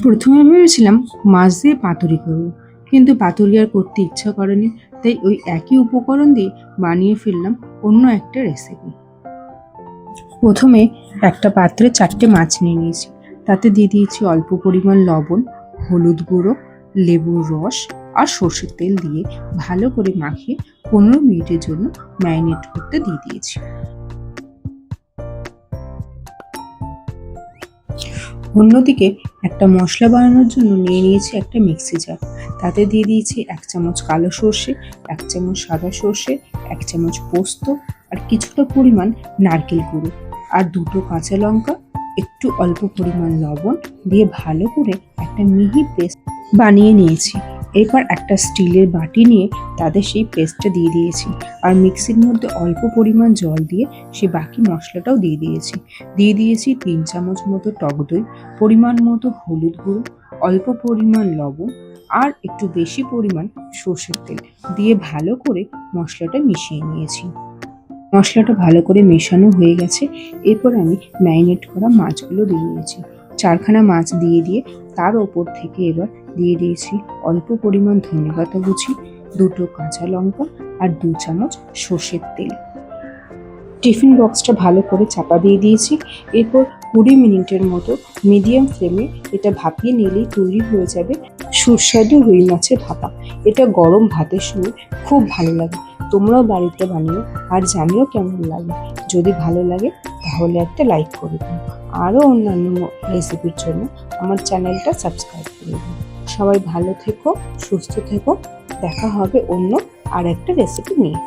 প্রথমে ভেবেছিলাম মাছ দিয়ে পাতুরি করব, কিন্তু পাতুরি আর করতে ইচ্ছা করেনি। তাই ওই একই উপকরণ দিয়ে বানিয়ে ফেললাম অন্য একটা রেসিপি। প্রথমে একটা পাত্রে 4টে মাছ নিয়ে নিয়েছি। তাতে দিয়ে দিয়েছি অল্প পরিমাণ লবণ, হলুদ গুঁড়ো, লেবুর রস আর সর্ষের তেল দিয়ে ভালো করে মাখিয়ে 15 মিনিটের জন্য ম্যারিনেট করতে দিয়ে দিয়েছি। অন্যদিকে একটা মশলা বানানোর জন্য নিয়ে নিয়েছি একটা মিক্সি জার। তাতে দিয়ে দিয়েছি 1 চামচ কালো সর্ষে, 1 চামচ সাদা সর্ষে, 1 চামচ পোস্ত আর কিছুটা পরিমাণ নারকেল গুঁড়ো আর 2টো কাঁচা লঙ্কা, একটু অল্প পরিমাণ লবণ দিয়ে ভালো করে একটা মিহি পেস্ট বানিয়ে নিয়েছি। এরপর একটা স্টিলের বাটি নিয়ে তাতে সেই পেস্টটা দিয়ে দিয়েছি আর মিক্সির মধ্যে অল্প পরিমাণ জল দিয়ে সে বাকি মশলাটাও দিয়ে দিয়েছি 3 চামচ মতো টক দই, পরিমাণ মতো হলুদ গুঁড়ো, অল্প পরিমাণ লবণ আর একটু বেশি পরিমাণ সর্ষের তেল দিয়ে ভালো করে মশলাটা মিশিয়ে নিয়েছি। মশলাটা ভালো করে মেশানো হয়ে গেছে। এরপর আমি ম্যারিনেট করা মাছগুলো দিয়ে দিয়েছি। 4খানা মাছ দিয়ে তার ওপর থেকে এবার দিয়ে দিয়েছি অল্প পরিমাণ ধনেপাতা কুচি, 2টো কাঁচা লঙ্কা আর 2 চামচ সর্ষের তেল। টিফিন বক্সটা ভালো করে চাপা দিয়ে দিয়েছি। এরপর 20 মিনিটের মতো মিডিয়াম ফ্লেমে এটা ভাপিয়ে নিলেই তৈরি হয়ে যাবে সুস্বাদু রুই মাছের ভাপা। এটা গরম ভাতের সঙ্গে খুব ভালো লাগে। তোমরাও বাড়িতে বানিও আর জানিও কেমন লাগে। যদি ভালো লাগে তাহলে একটা লাইক করে দিও। আরও অন্যান্য রেসিপির জন্য আমার চ্যানেলটা সাবস্ক্রাইব করে দিও। সবাই ভালো থেকো, সুস্থ থেকো। দেখা হবে অন্য আর একটা রেসিপি নিয়ে।